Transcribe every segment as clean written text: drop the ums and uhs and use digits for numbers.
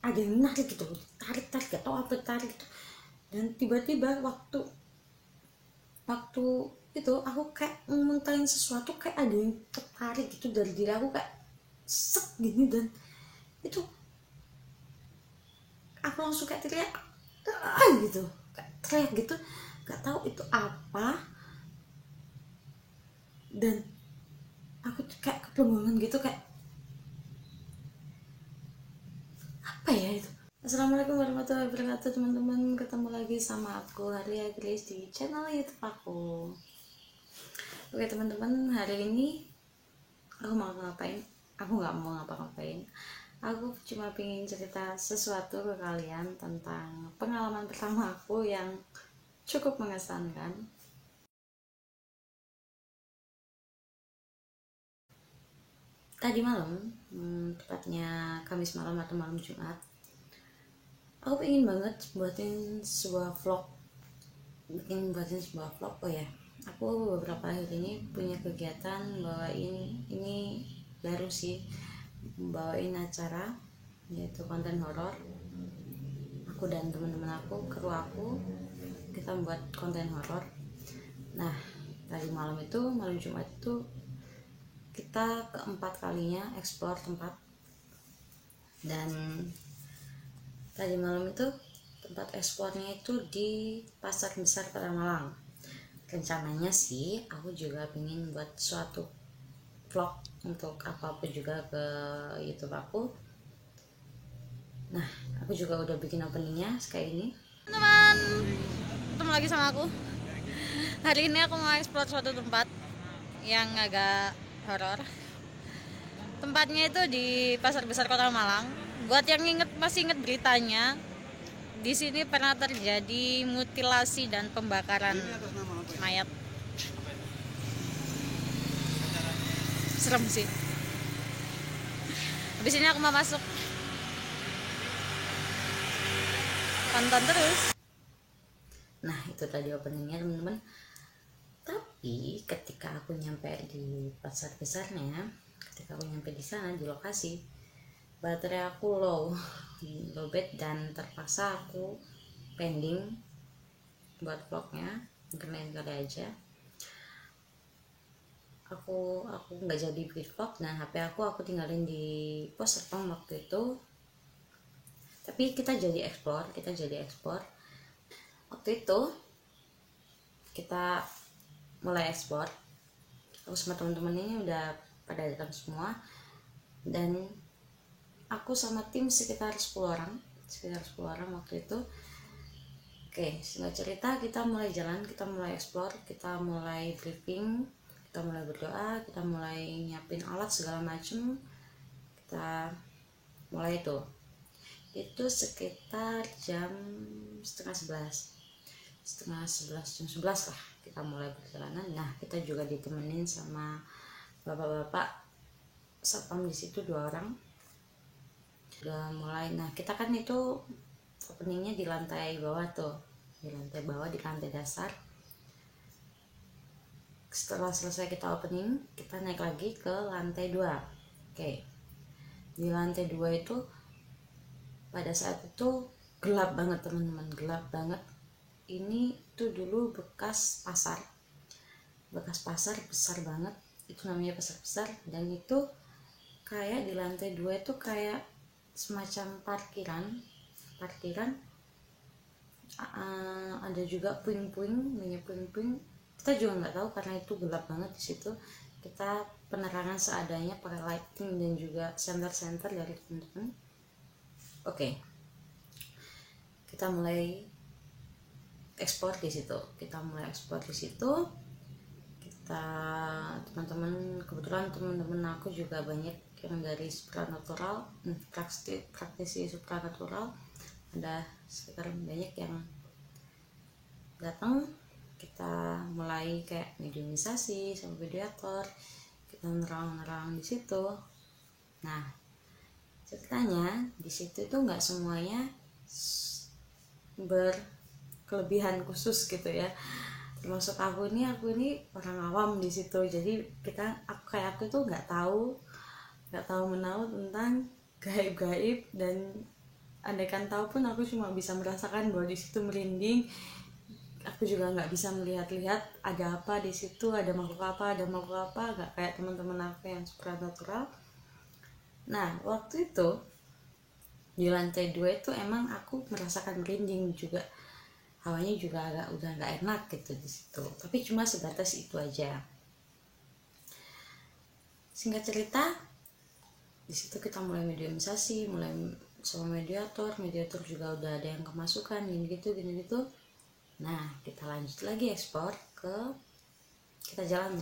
ada yang menarik gitu, tarik gak tau apa tarik gitu. Dan tiba-tiba waktu itu aku kayak ngomongin sesuatu, kayak ada yang tertarik gitu dari diri aku, kayak set gini. Dan itu aku langsung kayak teriak gitu, kayak teriak gitu, gak tahu itu apa. Dan aku tuh kayak kebingungan gitu, kayak apa ya itu. Assalamualaikum warahmatullahi wabarakatuh teman-teman, ketemu lagi sama aku Haria Grace di channel YouTube aku. Oke teman-teman, hari ini aku mau ngapain? Aku nggak mau ngapa-ngapain. Aku cuma pengen cerita sesuatu ke kalian tentang pengalaman pertama aku yang cukup mengesankan. Tadi malam, tepatnya Kamis malam atau malam Jumat, aku pengen banget buatin sebuah vlog. Oh ya, aku beberapa hari ini punya kegiatan ini baru sih, bawain acara yaitu konten horor. Aku dan teman-teman aku, kru aku, kita membuat konten horor. Nah, tadi malam Jumat itu kita keempat kalinya explore tempat. Dan tadi malam itu tempat eksplornya itu di Pasar Besar Kota Malang. Rencananya sih aku juga pengen buat suatu vlog untuk apa-apa juga ke YouTube aku. Nah, aku juga udah bikin openingnya kayak ini. Teman, ketemu lagi sama aku. Hari ini aku mau eksplor suatu tempat yang agak horor. Tempatnya itu di Pasar Besar Kota Malang. Buat yang masih inget beritanya, di sini pernah terjadi mutilasi dan pembakaran mayat. Serem sih. Habis ini aku mau masuk. Tonton terus. Nah, itu tadi openingnya teman-teman. Tapi ketika aku nyampe di pasar besarnya, ketika aku nyampe di sana di lokasi, baterai aku lowbat, dan terpaksa aku pending buat vlognya. Mungkin lain kali aja. Aku nggak jadi bikin vlog, dan HP aku tinggalin di pos Serpong waktu itu. Tapi kita jadi explore. Waktu itu kita mulai explore. Aku sama teman-teman ini udah pada datang semua, dan aku sama tim sekitar 10 orang waktu itu. Oke, singkat cerita, kita mulai jalan, kita mulai explore, kita mulai briefing, kita mulai berdoa, kita mulai nyiapin alat segala macem. Kita mulai itu sekitar jam setengah sebelas jam 11 lah kita mulai perjalanan. Nah, kita juga ditemenin sama bapak-bapak satpam di situ 2 orang. Udah mulai. Nah, kita kan itu openingnya di lantai bawah di lantai dasar. Setelah selesai kita opening, kita naik lagi ke lantai 2. Oke, di lantai 2 itu pada saat itu gelap banget teman-teman, gelap banget. Ini tuh dulu bekas pasar besar banget, itu namanya pasar besar. Dan itu kayak di lantai 2 itu kayak semacam parkiran. Ada juga puing-puing, banyak puing-puing. Kita juga nggak tahu karena itu gelap banget di situ. Kita penerangan seadanya pakai lighting dan juga senter dari teman-teman. Oke, kita mulai ekspor di situ. Kita kebetulan teman-teman aku juga banyak yang dari supranatural, praktisi supranatural. Ada sekitar banyak yang datang. Kita mulai kayak mediumisasi sama mediator, kita nerang-nerang di situ. Nah, ceritanya di situ itu nggak semuanya berkelebihan khusus gitu ya. Termasuk aku ini orang awam di situ. Jadi aku tuh nggak tahu menahu tentang gaib-gaib dan andaikan tahu pun aku cuma bisa merasakan bahwa di situ merinding. Aku juga nggak bisa melihat-lihat ada apa di situ, ada makhluk apa, nggak kayak teman-teman aku yang supernatural. Nah waktu itu di lantai 2 itu emang aku merasakan merinding juga, hawanya juga agak udah nggak enak gitu di situ, tapi cuma sebatas itu aja. Singkat cerita, di situ kita mulai mediumisasi, mulai sama mediator juga udah ada yang kemasukan gini gitu. Nah kita lanjut lagi ekspor ke, kita jalan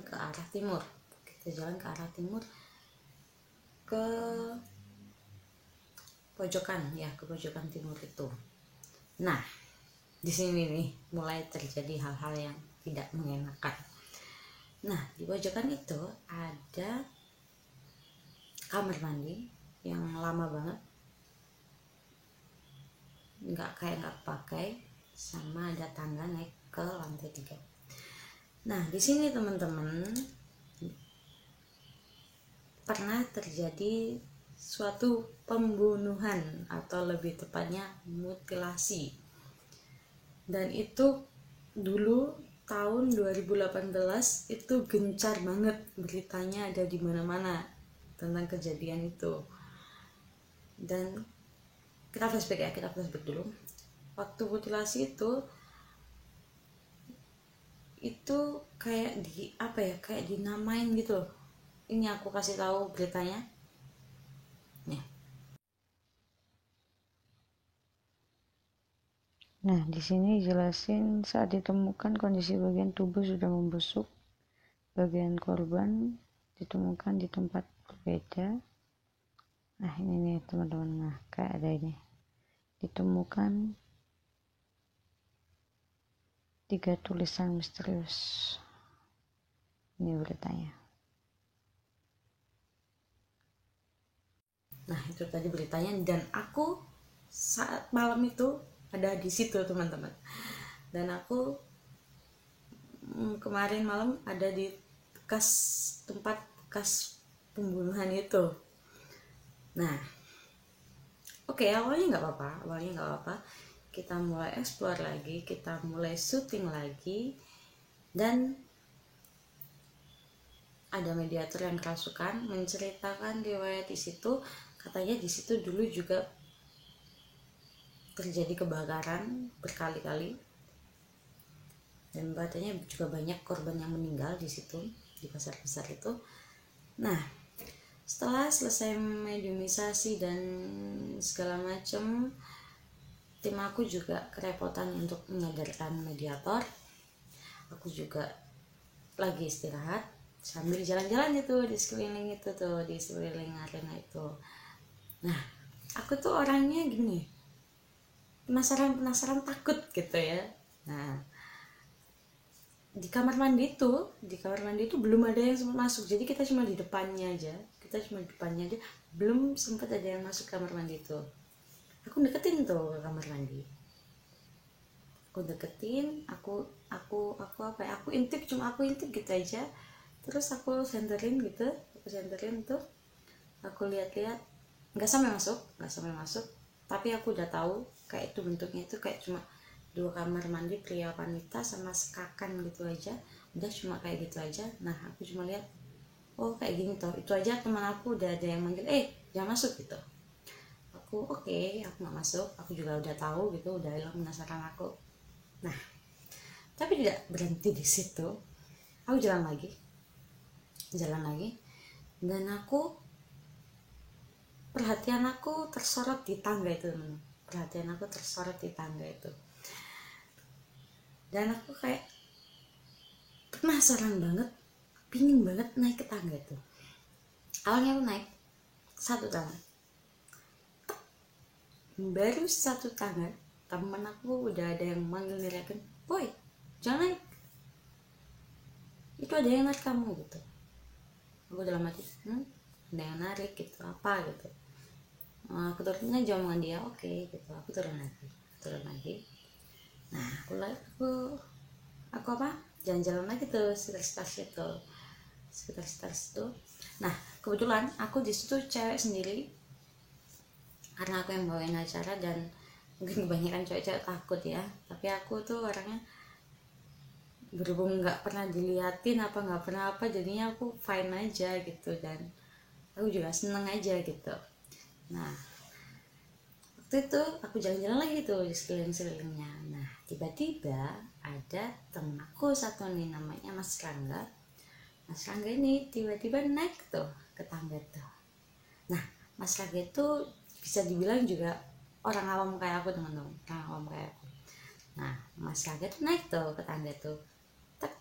ke arah timur, ke pojokan ya, ke pojokan timur itu. Nah di sini nih mulai terjadi hal-hal yang tidak mengenakan. Nah di pojokan itu ada kamar mandi yang lama banget, nggak pakai, sama ada tangga naik ke lantai 3. Nah di sini teman-teman pernah terjadi suatu pembunuhan atau lebih tepatnya mutilasi, dan itu dulu tahun 2018 itu gencar banget beritanya, ada di mana-mana tentang kejadian itu. Dan kita flashback dulu. Waktu mutilasi itu kayak kayak dinamain gitu loh. Ini aku kasih tahu beritanya nih. Nah di sini jelasin saat ditemukan kondisi bagian tubuh sudah membusuk, bagian korban ditemukan di tempat berbeda. Nah ini nih teman-teman, nah kayak ada ini, ditemukan 3 tulisan misterius. Ini beritanya. Nah itu tadi beritanya, dan aku saat malam itu ada di situ teman-teman. Dan aku kemarin malam ada di tempat bekas pembunuhan itu. Nah oke, awalnya nggak apa-apa, kita mulai explore lagi, kita mulai syuting lagi, dan ada mediator yang kerasukan menceritakan riwayat di situ. Katanya di situ dulu juga terjadi kebakaran berkali-kali, dan katanya juga banyak korban yang meninggal di situ, di pasar besar itu. Nah setelah selesai mediumisasi dan segala macam, tim aku juga kerepotan untuk menyadarkan mediator. Aku juga lagi istirahat sambil jalan-jalan itu di sekeliling arena itu. Nah aku tuh orangnya gini, penasaran takut gitu ya. Nah di kamar mandi itu belum ada yang sempat masuk, jadi kita cuma di depannya aja, belum sempat ada yang masuk kamar mandi itu. Aku deketin tuh ke kamar mandi, aku intip gitu aja, terus aku senterin tuh, aku lihat-lihat, nggak sampai masuk, tapi aku udah tahu kayak itu bentuknya itu kayak cuma 2 kamar mandi pria wanita sama sekakan gitu aja, udah cuma kayak gitu aja. Nah aku cuma lihat, oh kayak gini toh, itu aja teman aku udah ada yang manggil jangan masuk gitu. Aku oke, aku nggak masuk, aku juga udah tahu gitu, udah hilang penasaran aku. Nah tapi tidak berhenti di situ, aku jalan lagi, dan perhatian aku tersorot di tangga itu, dan aku kayak penasaran banget, pingin banget naik ke tangga itu. Awalnya aku naik 1 tangga, baru 1 tangga temen aku udah ada yang manggil neriakin, "Boy, jangan naik, itu ada yang narik kamu," gitu. Aku dalam hati, ada yang narik gitu, apa gitu. Aku turun aja omongan dia, oke gitu. Aku turun lagi. Nah aku jalan-jalan lagi tuh sekitar situ. Nah kebetulan aku di situ cewek sendiri, karena aku yang bawain acara dan mungkin kebanyakan cewek-cewek takut ya, tapi aku tuh orangnya berhubung nggak pernah diliatin nggak pernah apa, jadinya aku fine aja gitu, dan aku juga seneng aja gitu. Nah, waktu itu aku jalan-jalan lagi tuh di sekeliling-sekelilingnya. Nah, tiba-tiba ada temen aku satu nih, namanya Mas Rangga. Mas Rangga ini tiba-tiba naik tuh ke tangga tuh. Nah, Mas Rangga itu bisa dibilang juga orang awam kayak aku, teman-teman, orang awam kayak aku. Nah, Mas Rangga tuh naik tuh ke tangga tuh, tek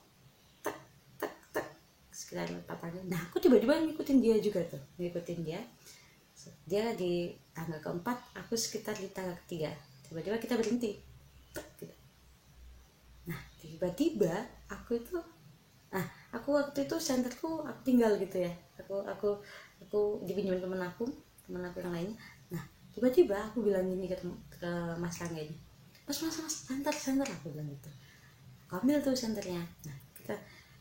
tek tek tek, sekitar 4 tangga. Nah, aku tiba-tiba ngikutin dia juga tuh, ngikutin dia. Dia di tangga keempat, aku sekitar di tangga ketiga. Tiba-tiba kita berhenti. Tek, gitu. Nah, tiba-tiba aku itu, nah aku waktu itu senterku aku tinggal gitu ya. Aku dipinjemin temen aku yang lainnya. Nah, tiba-tiba aku bilang gini ke Mas Rangga ini, mas senter aku bilang gitu. Aku ambil tuh senternya. Nah, kita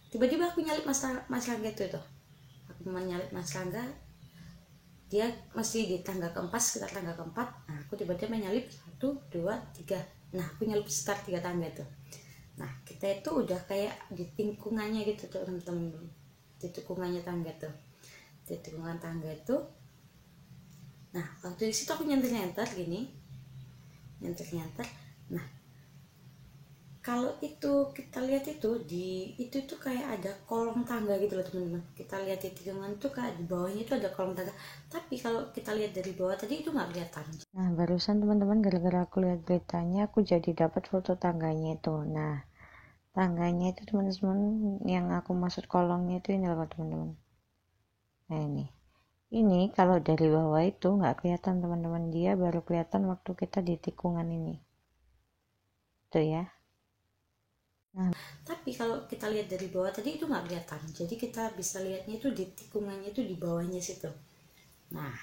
tiba-tiba aku nyalip Mas Rangga itu tuh. Aku menyalip Mas Rangga, dia masih di tangga keempat, sekitar tangga keempat. Nah, aku tiba-tiba menyalip 1, 2, 3. Nah, aku nyalip sekitar 3 tangga tuh. Nah, kita itu udah kayak di tikungannya gitu tuh teman-teman, di tikungannya tangga tuh, di tikungan tangga itu. Nah, waktu di situ aku nyenter gini, nyenter. Nah, kalau itu kita lihat itu itu tuh kayak ada kolong tangga gitu loh teman-teman. Kita lihat di tikungan tuh kayak di bawahnya itu ada kolong tangga, tapi kalau kita lihat dari bawah tadi itu nggak kelihatan. Nah, barusan teman-teman, gara-gara aku lihat beritanya, aku jadi dapat foto tangganya itu. Nah, tangganya itu teman-teman, yang aku maksud kolongnya itu ini loh teman-teman. Nah, ini kalau dari bawah itu nggak kelihatan teman-teman, dia baru kelihatan waktu kita di tikungan ini tuh ya. Nah, tapi kalau kita lihat dari bawah tadi itu nggak kelihatan, jadi kita bisa lihatnya itu di tikungannya itu di bawahnya situ. Nah,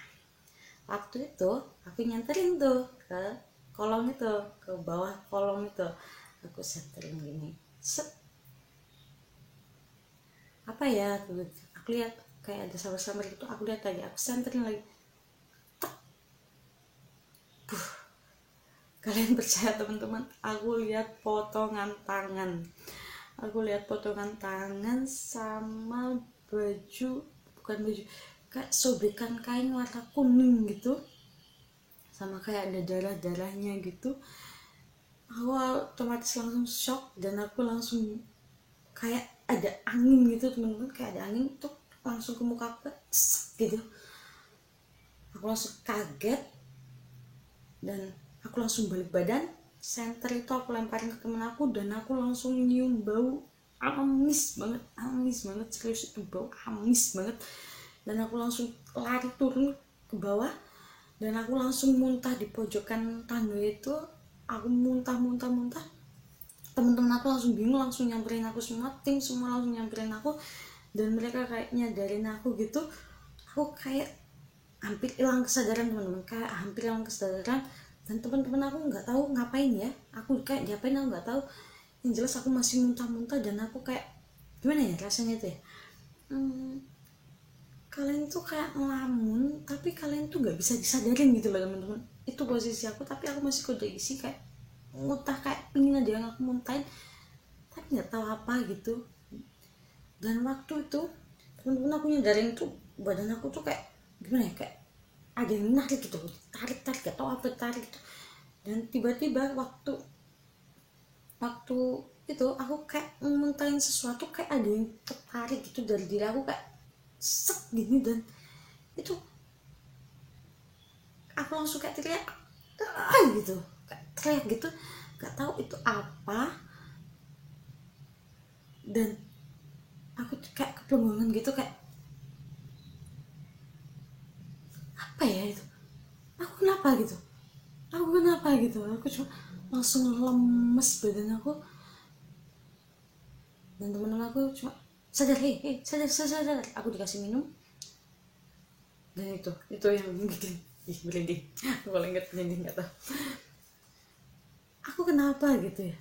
waktu itu aku nyenterin tuh ke kolong itu, ke bawah kolong itu, aku senterin gini, set, apa ya, aku lihat kayak ada sama-sama gitu, aku lihat lagi, aku senterin lagi, tak, kalian percaya teman-teman, aku lihat potongan tangan sama baju, bukan baju, kayak sobekan kain warna kuning gitu, sama kayak ada darah-darahnya gitu. Aku otomatis langsung shock, dan aku langsung kayak ada angin gitu teman-teman, kayak ada angin tuh langsung ke muka aku gitu. Aku langsung kaget, dan aku langsung balik badan, senter itu aku lemparin ke temen aku, dan aku langsung nyium bau amis banget, serius, itu bau amis banget. Dan aku langsung lari turun ke bawah, dan aku langsung muntah di pojokan tangga itu. Aku muntah. Temen-temen aku langsung bingung, langsung nyamperin aku, semua tim semua langsung nyamperin aku, dan mereka kayak nyadarin aku gitu. Aku kayak hampir hilang kesadaran teman-teman, dan teman-teman aku nggak tahu ngapain ya, aku kayak diapain aku nggak tahu. Yang jelas aku masih muntah-muntah, dan aku kayak gimana ya rasanya tuh ya, kalian tuh kayak ngelamun tapi kalian tuh nggak bisa disadarin gitu loh teman-teman. Itu posisi aku, tapi aku masih kondisi kayak muntah, kayak pingin ada yang aku muntahin, tapi nggak tahu apa gitu. Dan waktu itu teman-teman aku nyadarin tuh badan aku tuh kayak gimana ya, kayak ada yang menarik gitu, tarik gak tau apa tarik gitu. Dan tiba-tiba waktu itu aku kayak muntahin sesuatu, kayak ada yang tertarik gitu dari diri aku, kayak set gini, dan itu aku langsung kayak teriak gitu, kayak teriak gitu, gak tahu itu apa. Dan aku kayak kebingungan gitu, kayak apa ya itu, aku kenapa gitu, aku cuma langsung lemes badan aku. Dan teman-teman aku cuma sadar, sadar, aku dikasih minum. Dan itu yang bikin merinding. Kalau inget merinding, nggak tahu aku kenapa gitu ya,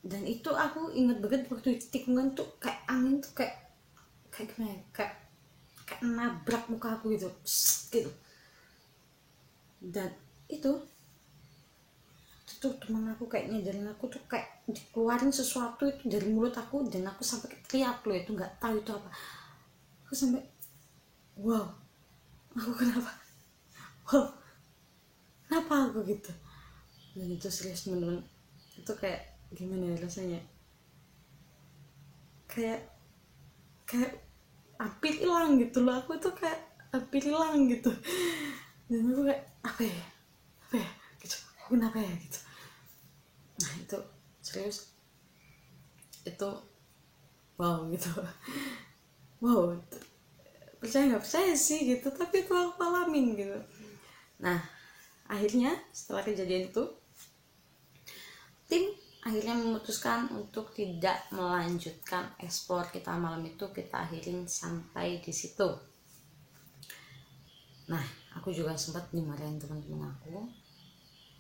dan itu aku inget banget waktu tikungan tuh, kayak angin tuh kayak gimana ya, kayak kayak nabrak muka aku gitu, gitu. Dan itu tuh teman aku kayak nyadarin aku tuh kayak dikeluarin sesuatu itu dari mulut aku, dan aku sampai teriak loh, itu nggak tahu itu apa. Aku sampai wow, aku kenapa, wow, kenapa aku gitu. Dan itu serius teman-teman, itu kayak gimana ya rasanya, kayak kayak hampir hilang gitu loh, aku tuh kayak hampir hilang gitu. Dan aku kayak apa ya gitu, aku kenapa ya gitu. Nah itu serius, itu wow gitu. Wow, percaya nggak percaya sih gitu, tapi itu aku alamin gitu. Nah akhirnya setelah kejadian itu, tim akhirnya memutuskan untuk tidak melanjutkan ekspor kita malam itu, kita akhirin sampai di situ. Nah aku juga sempat dimarahin teman-teman aku,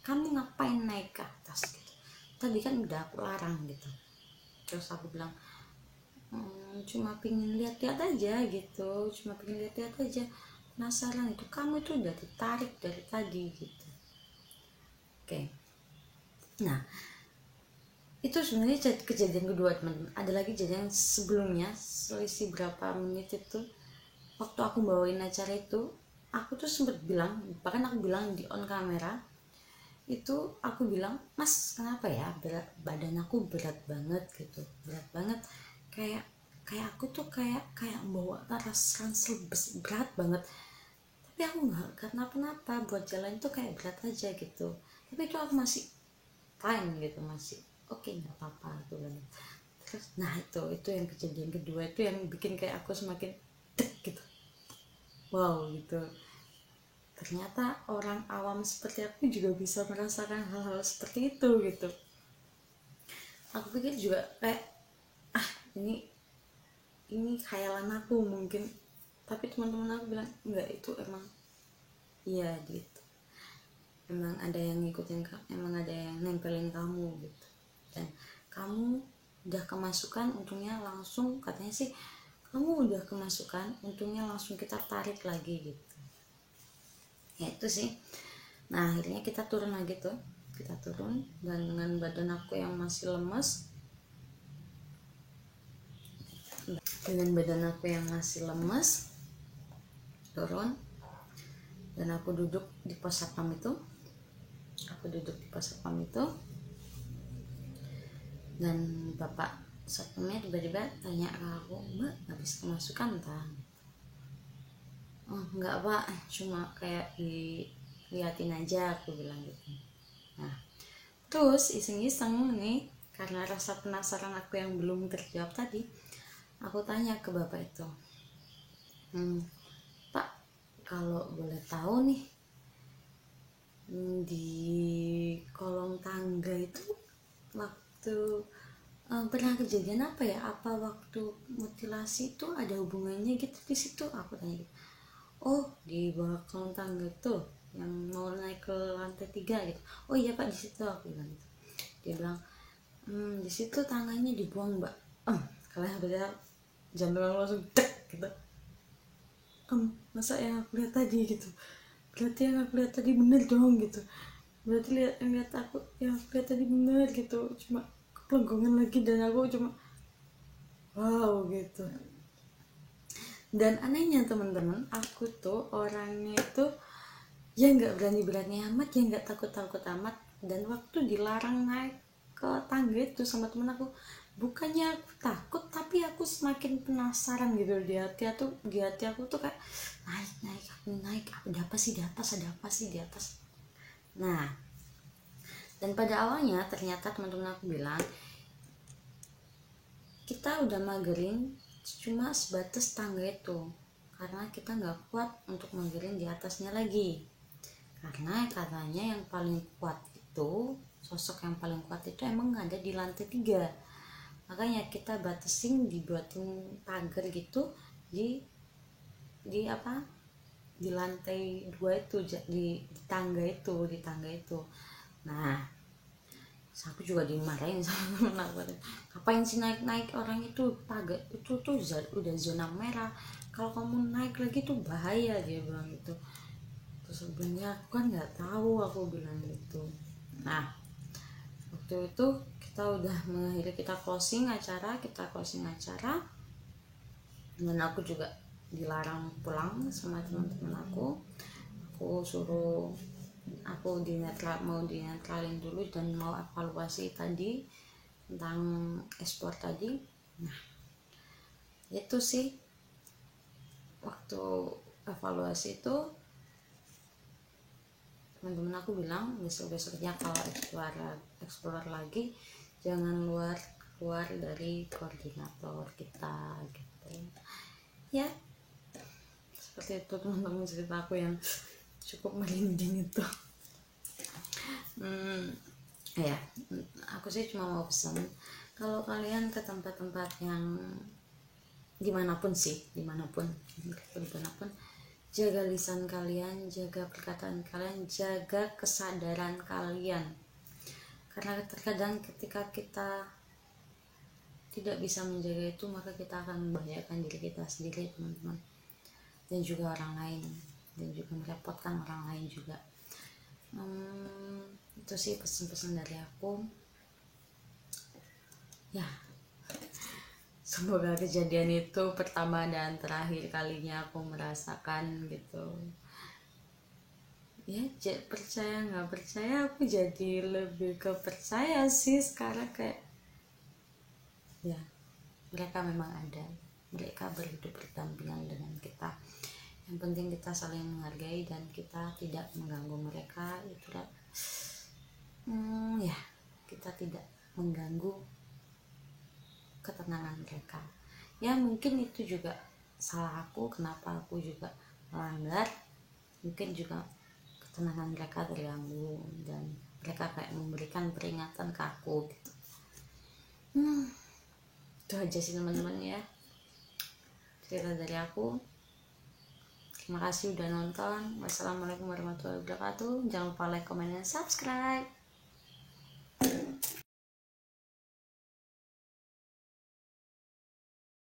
kamu ngapain naik ke atas gitu, tadi kan udah aku larang gitu. Terus aku bilang, cuma pingin lihat-lihat aja gitu, cuma pingin lihat-lihat aja, penasaran itu, kamu itu udah ditarik dari tadi gitu. Oke. Nah itu sebenarnya kejadian kedua teman-teman. Ada lagi kejadian sebelumnya, selisih berapa menit itu, waktu aku bawain acara itu, aku tuh sempet bilang, bahkan aku bilang di on kamera itu, aku bilang, mas kenapa ya badan aku berat banget gitu, berat banget, kayak kayak aku tuh kayak bawa ransel berat banget, tapi aku nggak kenapa-napa, buat jalan tuh kayak berat aja gitu, tapi itu aku masih fine gitu, masih oke, nggak apa-apa gitu kan. Terus nah itu yang kejadian kedua itu yang bikin kayak aku semakin dek gitu, wow gitu, ternyata orang awam seperti aku juga bisa merasakan hal-hal seperti itu gitu. Aku pikir juga kayak ini khayalan aku mungkin, tapi teman-teman aku bilang enggak, itu emang iya gitu, emang ada yang ngikutin, emang ada yang nempelin kamu gitu, dan kamu udah kemasukan, untungnya langsung, katanya sih kamu udah kemasukan, untungnya langsung kita tarik lagi gitu. Ya itu sih. Nah akhirnya kita turun lagi tuh, kita turun, dan dengan badan aku yang masih lemes, turun, dan aku duduk di pos satpam itu, dan bapak satpamnya tiba-tiba tanya ke aku, mbak habis kemasukan tak? Oh enggak pak, cuma kayak diliatin aja, aku bilang gitu. Nah terus iseng-iseng nih, karena rasa penasaran aku yang belum terjawab tadi, aku tanya ke bapak itu, pak kalau boleh tahu nih, di kolong tangga itu waktu pernah kejadian apa ya, apa waktu mutilasi itu ada hubungannya gitu di situ, aku tanya gitu. Oh di bawah kolong tangga tuh yang mau naik ke lantai 3 gitu, oh iya pak di situ, aku bilang gitu. Dia bilang, di situ tangannya dibuang mbak. Kalian beda, jantung aku langsung dek gitu. Masa yang aku lihat tadi gitu, berarti yang aku lihat tadi bener dong gitu, berarti yang lihat aku, yang aku lihat tadi bener gitu, cuma kepelenggongan lagi, dan aku cuma wow gitu. Dan anehnya teman-teman, aku tuh orangnya itu ya nggak berani amat, ya nggak takut amat, dan waktu dilarang naik ke tangga itu sama temen aku, bukannya aku takut, tapi aku semakin penasaran gitu, di hati aku tuh kayak naik, ada apa sih di atas. Nah dan pada awalnya ternyata teman-teman aku bilang, kita udah magerin cuma sebatas tangga itu, karena kita nggak kuat untuk magerin di atasnya lagi, karena katanya yang paling kuat itu, sosok yang paling kuat itu emang ada di lantai 3, makanya kita batasin, dibuatin pagar gitu di apa, di lantai 2 itu, di tangga itu. Nah Terus aku juga dimarahin sama temen aku, ngapain sih naik-naik, orang itu pagar itu tuh udah zona merah, kalau kamu naik lagi tuh bahaya, dia bilang gitu. Terus sebenarnya aku kan nggak tahu, aku bilang gitu. Nah waktu itu kita udah mengakhiri, kita closing acara dan aku juga dilarang pulang sama teman-teman aku suruh, aku mau dinetralin dulu dan mau evaluasi tadi tentang ekspor tadi. Nah itu sih, waktu evaluasi itu teman-teman aku bilang besok-besoknya kalau explore lagi jangan keluar dari koordinator kita gitu ya. Seperti itu teman-teman cerita aku yang cukup merinding itu. Ya aku sih cuma mau pesan, kalau kalian ke tempat-tempat yang dimanapun, jaga lisan kalian, jaga perkataan kalian, jaga kesadaran kalian, karena terkadang ketika kita tidak bisa menjaga itu, maka kita akan membahayakan diri kita sendiri teman-teman, dan juga orang lain, dan juga merepotkan orang lain juga. Itu sih pesan-pesan dari aku ya. Semoga kejadian itu pertama dan terakhir kalinya aku merasakan gitu ya. Percaya nggak percaya, aku jadi lebih ke percaya sih sekarang, kayak ya mereka memang ada, mereka berhidup berdampingan dengan kita, yang penting kita saling menghargai dan kita tidak mengganggu mereka. Itulah ya, kita tidak mengganggu ketenangan mereka ya. Mungkin itu juga salah aku, kenapa aku juga melanggar, mungkin juga ketenangan mereka terganggu dan mereka kayak memberikan peringatan ke aku gitu. Itu aja sih teman-teman ya, cerita dari aku. Terima kasih udah nonton. Wassalamualaikum warahmatullahi wabarakatuh. Jangan lupa like, comment, dan subscribe.